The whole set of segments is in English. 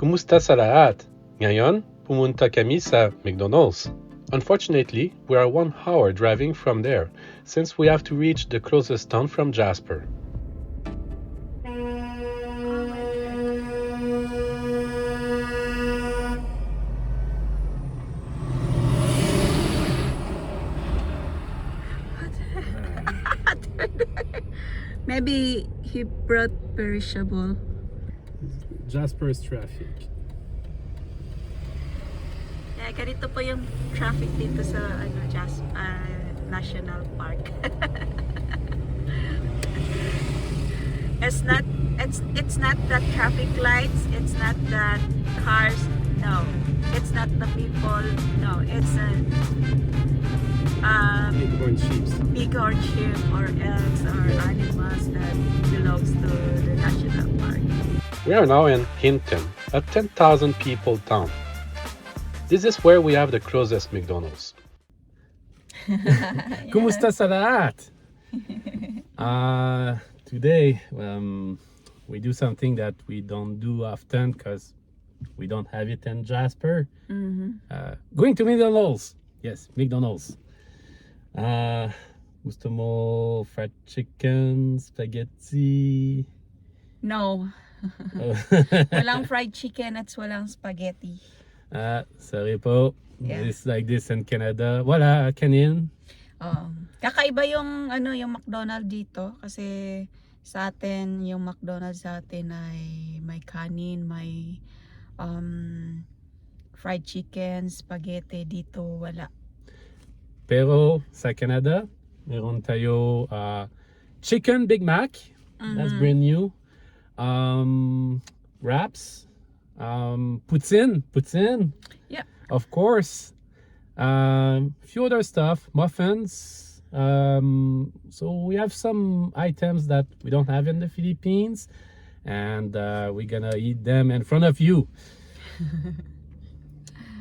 Kumusta sa lahat? Ngayon, pumunta kami sa McDonald's. Unfortunately, we are 1 hour driving from there, since we have to reach the closest town from Jasper. Maybe he brought perishable. Jasper's traffic. Yeah, ganito po yung traffic dito sa National Park. It's not the traffic lights, it's not the cars, no. It's not the people, no. It's bighorn sheep or elks or animals that belongs to the national park. We are now in Hinton, a 10,000 people town. This is where we have the closest McDonald's. Kumusta sa lahat? Today, we do something that we don't do often because we don't have it in Jasper. Going to McDonald's. Yes, McDonald's. Gusto mo fried chicken, spaghetti? No. Walang fried chicken at walang spaghetti. Sorry po. Yeah. It's like this in Canada. Wala, kanin. Kakaiba yung yung McDonald dito kasi sa atin yung McDonald's sa atin ay may kanin, may fried chicken, spaghetti. Dito wala. Pero sa Canada, meron tayo chicken Big Mac. That's brand new. Wraps. Poutine. Yeah. Of course. Few other stuff. Muffins. So we have some items that we don't have in the Philippines. And we're gonna eat them in front of you.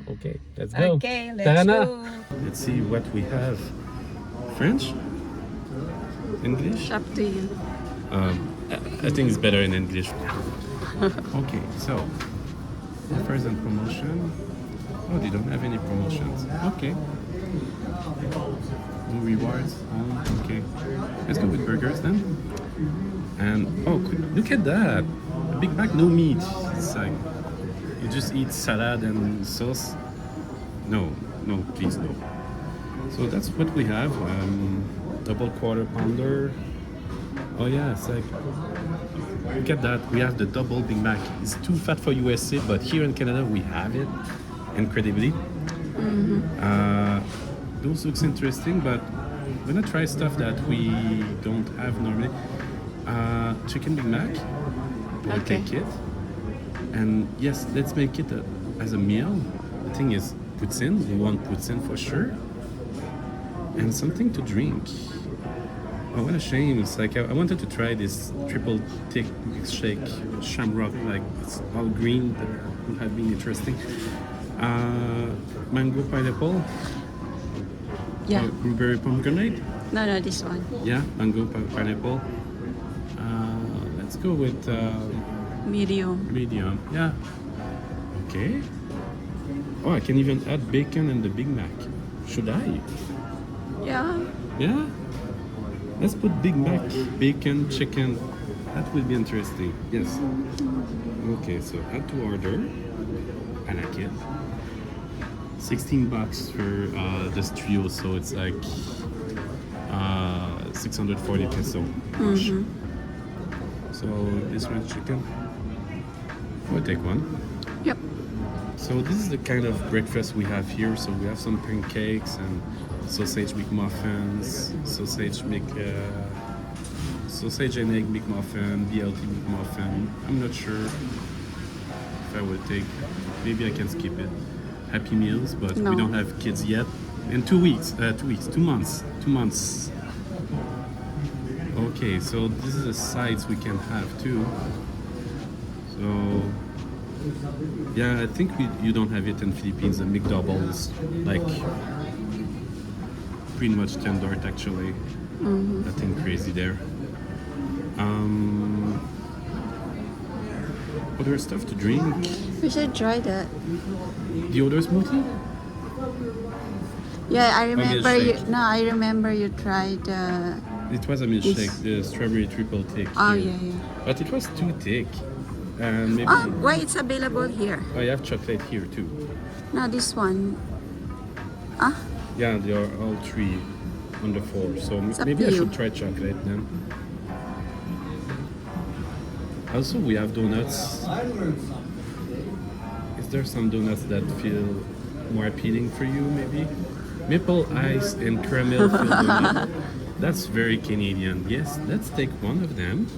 Okay, let's go. Okay, let's go. Let's see what we have. French? English? Up to you. I think it's better in English. Okay, so offers and promotion. Oh, they don't have any promotions. Okay. No rewards. Okay. Let's go with burgers then. And look at that. A Big Mac, no meat. It's like you just eat salad and sauce. No, please no. So that's what we have. Double quarter pounder. Oh yeah, it's like, look at that. We have the double Big Mac. It's too fat for USA, but here in Canada we have it. Incredibly. Those looks interesting, but I'm gonna try stuff that we don't have normally. Chicken Big Mac. I'll take it. And yes, let's make it as a meal. The thing is, poutine. We want poutine for sure. And something to drink. Oh, what a shame. It's like I wanted to try this triple thick shake shamrock. Like it's all green. That would have been interesting. Mango pineapple. Yeah. Blueberry pomegranate. No, this one. Yeah, mango pineapple. Let's go with Medium. medium. Yeah. Okay. Oh, I can even add bacon in the Big Mac. Should I? Yeah. Yeah. Let's put Big Mac, bacon, chicken. That will be interesting. Yes. Okay, so add to order. I like it. $16 for this trio, so it's like 640 peso. So this one chicken. We'll take one. Yep. So this is the kind of breakfast we have here. So we have some pancakes and sausage McMuffins, sausage and egg McMuffin, BLT McMuffin. I'm not sure if I will take. Maybe I can skip it. Happy Meals, but No. we don't have kids yet. In 2 months. Okay, so this is the sides we can have too. So yeah, I think you don't have it in Philippines. The McDoubles, like pretty much $10 actually. Nothing crazy there. other stuff to drink. We should try that. The other smoothie? Yeah, I remember you. milkshake. No, I remember you tried. It was a milkshake, the strawberry triple thick. Oh here. yeah, yeah. But it was too thick. And maybe Oh, why it's available here? I have chocolate here too. No, this one. Ah, Yeah, they are all three on the floor. So up maybe to I you. should try chocolate then. Also, we have donuts. Is there some donuts that feel more appealing for you, maybe? Maple ice and caramel filled donut. That's very Canadian. Yes, let's take one of them.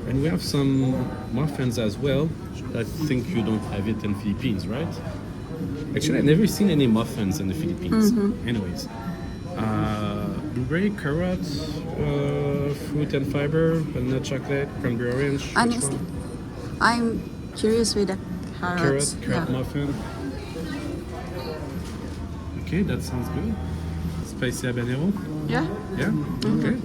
And we have some muffins as well. I think you don't have it in Philippines, right? Actually, I've never seen any muffins in the Philippines. Anyways, blueberry, carrot, fruit and fiber, vanilla chocolate, cranberry orange. Which honestly, one? I'm curious with the carrots. Carrot Yeah. muffin. Okay, that sounds good. Spicy habanero. Yeah. Yeah. Okay.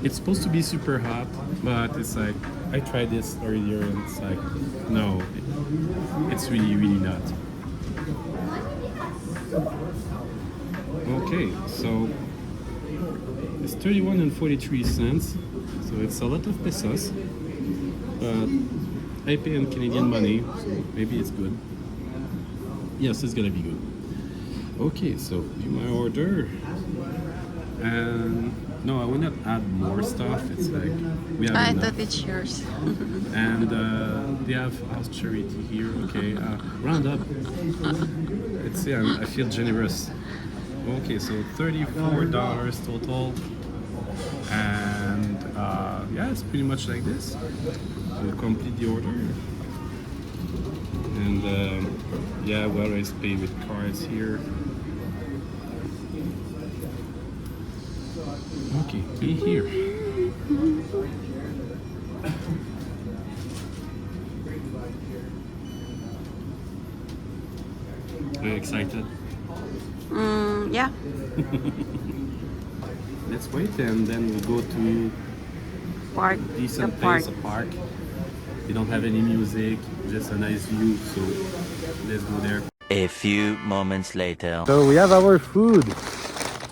It's supposed to be super hot, but it's like I tried this earlier and it's like no, it's really not. Okay, so it's 31 and 43 cents, so it's a lot of pesos, but I pay in Canadian money, so maybe it's good. Yes, it's gonna be good. Okay, so view my order, and no, I will not add more stuff. It's like we have I enough. thought it's yours. And they have house charity here. Okay, round up. Let's see. I feel generous. Okay, so $34 total, and yeah, it's pretty much like this. We'll complete the order, and yeah, we always pay with cards here. Okay, pay here. Are you excited? Yeah. Let's wait and then we go to Park. decent The park. place, a park. We don't have any music, just a nice view, so let's go there. A few moments later. So we have our food.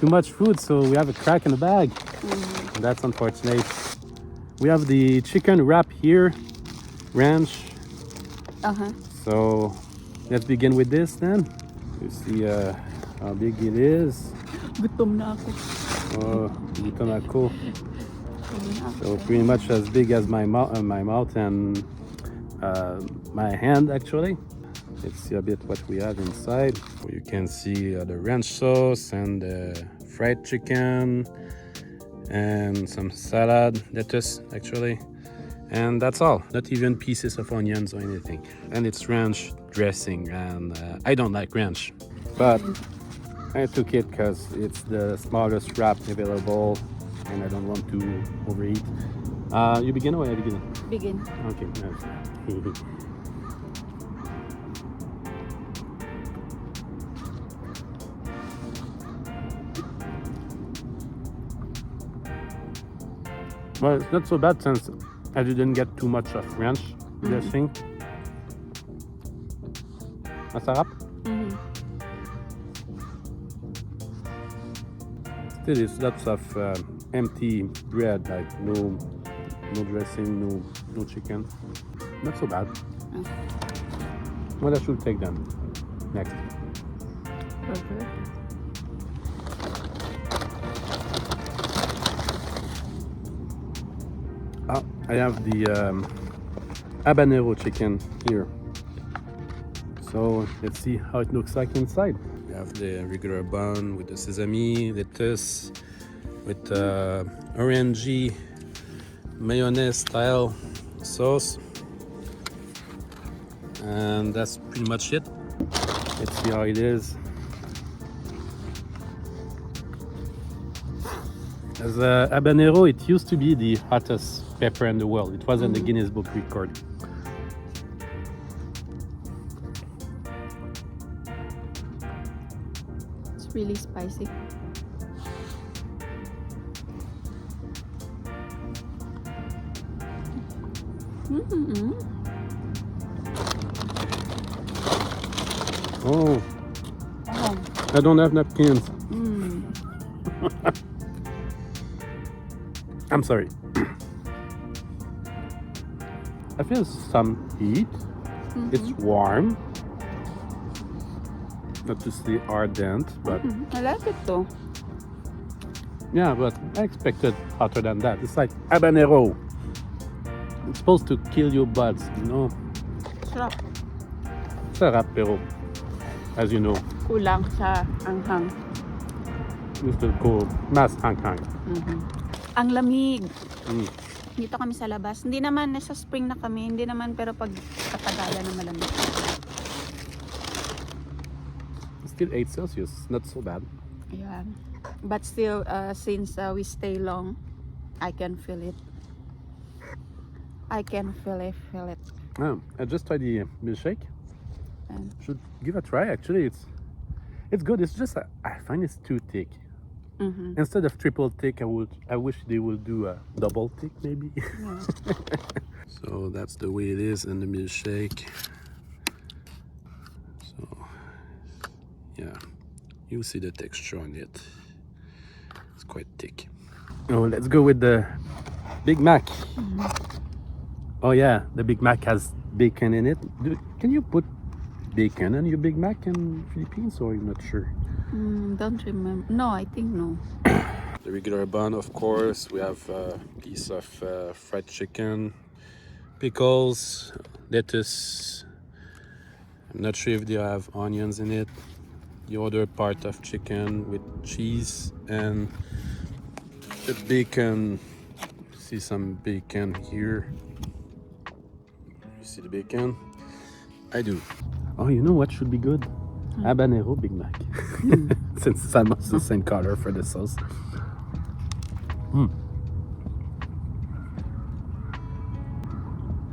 Too much food, so we have a crack in the bag. That's unfortunate. We have the chicken wrap here, ranch. So let's begin with this then. You see how big it is. Gutom na ako. Oh, gutom ako. So pretty much as big as my mouth and my hand actually. Let's see a bit what we have inside. You can see the ranch sauce and the fried chicken and some salad, lettuce actually. And that's all, not even pieces of onions or anything. And it's ranch dressing, and I don't like ranch, but I took it because it's the smallest wrap available and I don't want to overeat. You begin or I begin? Begin. Okay, nice. Well, it's not so bad since I didn't get too much of ranch dressing. Masarap. Still, it's lots of empty bread, like no dressing, no chicken. Not so bad. Well, I should take them next. Okay. I have the habanero chicken here. So let's see how it looks like inside. We have the regular bun with the sesame, lettuce, with orangey mayonnaise style sauce. And that's pretty much it. Let's see how it is. As a habanero, it used to be the hottest pepper in the world. It was in the Guinness Book record. It's really spicy. Mm-hmm. Oh, Oh. I don't have napkins. Mm. I'm sorry. I feel some heat. Mm-hmm. It's warm. Not to say ardent, but I like it though. yeah, but I expected hotter than that. It's like habanero. It's supposed to kill your buds, you know. Sarap. Sarap pero, as you know, Kulang sa anghang. we still go mas hanghang. Mm-hmm. Ang lamig. Mm. Dito kami sa labas. Hindi naman, nasa spring na kami. Hindi naman, pero pag katagalan na malamig. Still 8 Celsius, not so bad. Yeah. But still, since we stay long, I can feel it. I can feel it. I just tried the milkshake. And Should give a try. Actually, it's good. It's just I find it's too thick. mm-hmm. Instead of triple thick, I wish they would do a double thick maybe. Yeah. So that's the way it is in the milkshake. So yeah, you see the texture on it. It's quite thick. Oh, let's go with the Big Mac. Mm-hmm. Oh yeah, the Big Mac has bacon in it. Can you put bacon on your Big Mac in Philippines, or you're not sure? Don't remember. No, I think no. The regular bun, of course. We have a piece of fried chicken, pickles, lettuce. I'm not sure if they have onions in it. The other part of chicken with cheese and the bacon. See some bacon here. You see the bacon? I do. Oh, you know what should be good? Habanero Big Mac. Since it's almost the same color for the sauce.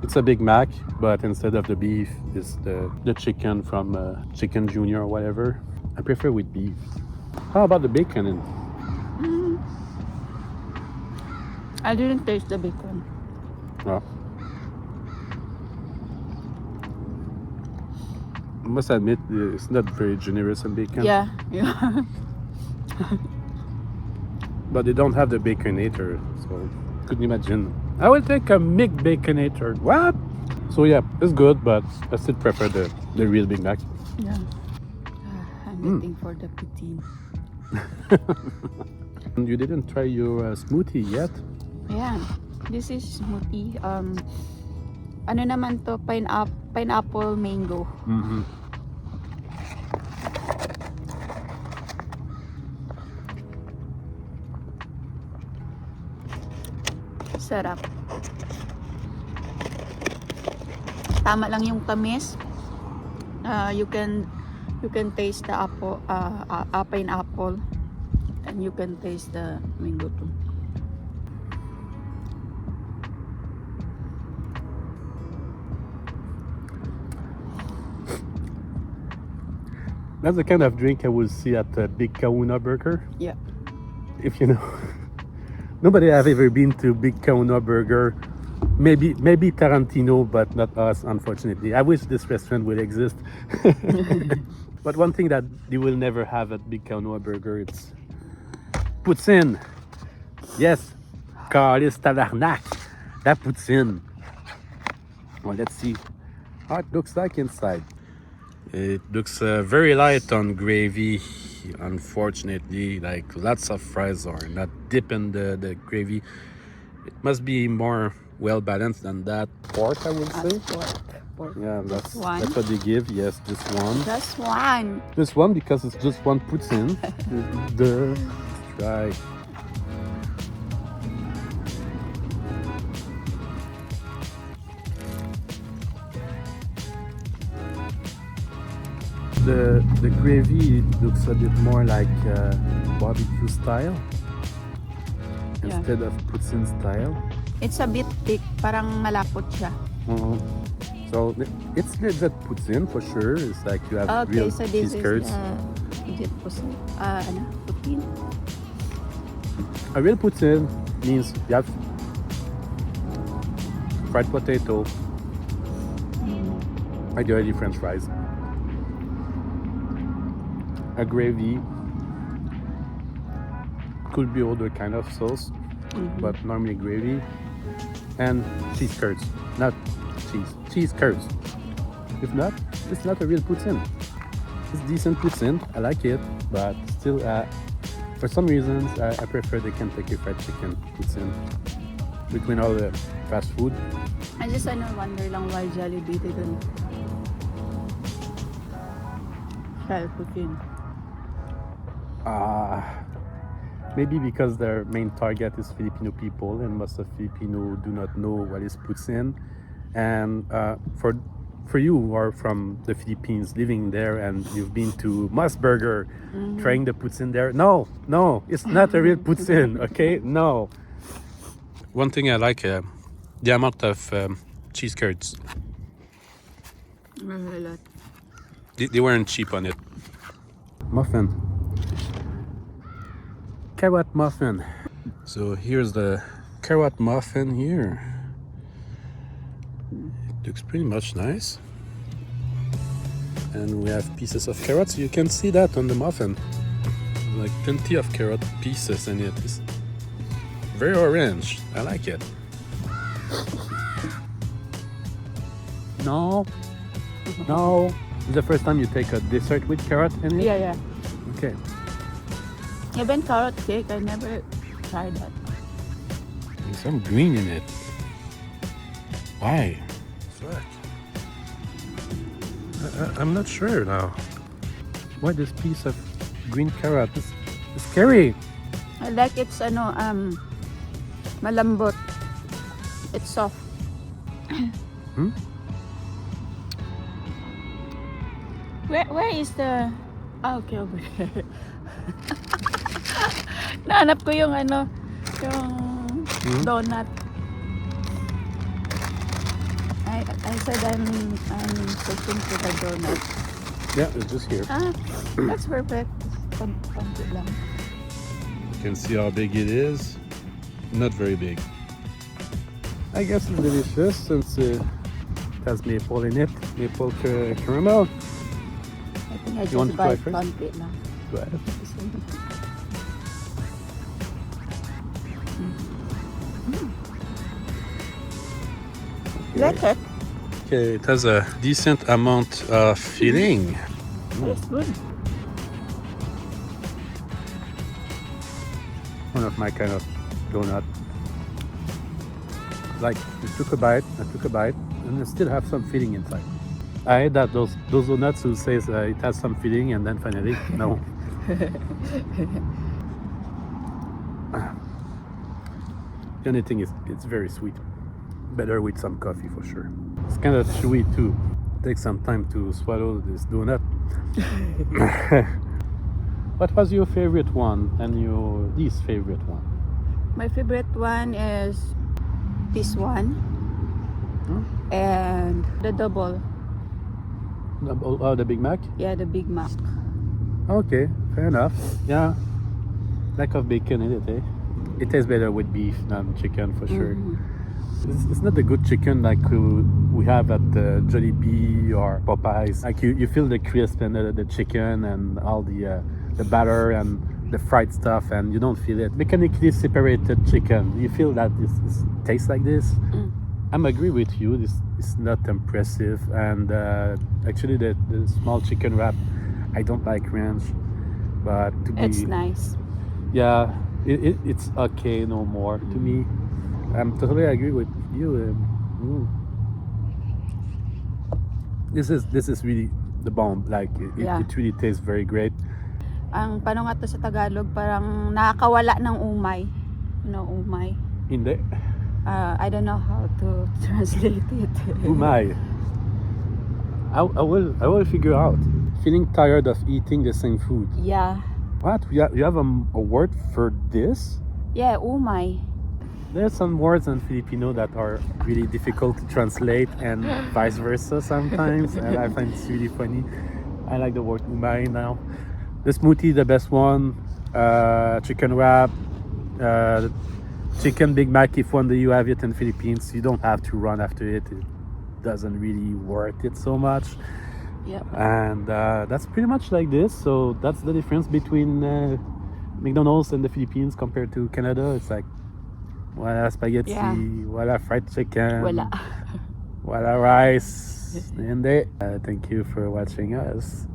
It's a Big Mac, but instead of the beef, it's the chicken from Chicken Junior or whatever. I prefer with beef. How about the bacon? I didn't taste the bacon. Oh. I must admit, it's not very generous in bacon. Yeah. But they don't have the baconator, so couldn't imagine. I will take a McBaconator. What? So yeah, it's good, but I still prefer the real Big Mac. Yeah. I'm waiting for the poutine. And you didn't try your smoothie yet? Yeah. This is smoothie. Ano naman to? Pineapple mango. Mm-hmm. Sarap. Tama lang yung tamis. You can taste the apple, pineapple, and you can taste the mango too. That's the kind of drink I would see at a Big Kahuna Burger. Yeah. If you know. Nobody have ever been to Big Kahuna Burger. Maybe Tarantino, but not us, unfortunately. I wish this restaurant would exist. But one thing that you will never have at Big Kahuna Burger, it's poutine. Yes, Carlis Tabarnak. That poutine. Well, let's see how it looks like inside. It looks very light on gravy, unfortunately. Like lots of fries are not dipping the gravy. It must be more well balanced than that. Pork, I would say. Pork. Yeah, that's one. what they give. Yes, just one. Just one. Just one because it's just one poutine. Let's try. The gravy looks a bit more like barbecue style instead of poutine style. It's a bit thick. Parang malapot siya. So it's legit poutine for sure. It's like you have real so this cheese curds. is poutine. A real poutine means you have fried potato, ideally French fries, a gravy, could be other kind of sauce, but normally gravy, and cheese curds, not cheese curds. If not, it's not a real poutine. It's decent poutine, I like it, but still, for some reasons, I prefer the Kentucky Fried Chicken poutine between all the fast food. I just wonder lang why Jollibee didn't sell poutine. Maybe because their main target is Filipino people, and most of Filipino do not know what is poutine. And for you who are from the Philippines, living there, and you've been to Mos Burger, trying the poutine there. No, it's not a real poutine. Okay, no. One thing I like, the amount of cheese curds. A lot. They weren't cheap on it. Muffin. Carrot muffin. So here's the carrot muffin here. It looks pretty much nice. And we have pieces of carrots. You can see that on the muffin. Like plenty of carrot pieces in it. It's very orange. I like it. No. It's the first time you take a dessert with carrot in it? Yeah. Okay. Even carrot cake, I never tried that. There's some green in it. Why? Fuck. I'm not sure now. Why this piece of green carrot? It's scary. I like it's malambot. It's soft. Where is the... okay, over there. Nahanap ko yung yung donut. I said I'm searching for the donut. Yeah, it's just here. That's perfect. Konti lang. You can see how big it is. Not very big. I guess it's delicious since it has maple in it. Maple caramel. I think I You want just to try buy first? konti lang. Go ahead. Like it? Okay, it has a decent amount of filling. It's good. One of my kind of donut. Like, you took a bite, I took a bite, and you still have some filling inside. I hate that those donuts who says it has some filling and then finally, no. The only thing is, it's very sweet. Better with some coffee for sure. It's kind of chewy too. Takes some time to swallow this donut. What was your favorite one and your least favorite one? My favorite one is this one and the double. The Big Mac? Yeah, the Big Mac. Okay, fair enough. Yeah, lack of bacon in it, eh? It tastes better with beef than chicken for sure. It's not the good chicken like we have at Jollibee or Popeyes. Like you feel the crisp and the chicken and all the batter and the fried stuff, and you don't feel it. Mechanically separated chicken, you feel that it tastes like this. I'm agree with you. This is not impressive, and actually the small chicken wrap, I don't like ranch, but to be It's nice. yeah, it's okay no more to me. I'm totally agree with you. This is really the bomb. Like it really tastes very great. Ang paano nga to sa Tagalog, parang nakakawala ng umay. You know, umay. Hindi. I don't know how to translate it. Umay. I will figure out. Feeling tired of eating the same food. Yeah. What? You have a word for this? Yeah, umay. There's some words in Filipino that are really difficult to translate and vice versa sometimes, and I find it's really funny. I like the word umay now. The smoothie, the best one. Chicken wrap. chicken Big Mac, if one day you have it in Philippines, you don't have to run after it. It doesn't really worth it so much. Yep. And that's pretty much like this. So that's the difference between McDonald's and the Philippines compared to Canada. It's like wala spaghetti, wala fried chicken, Wala. wala rice. Hindi. Thank you for watching us.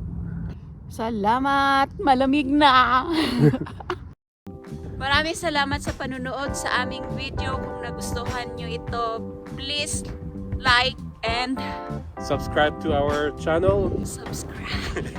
Salamat! Malamig na! Maraming salamat sa panunood sa aming video. Kung nagustuhan nyo ito, please like and Subscribe to our channel. subscribe.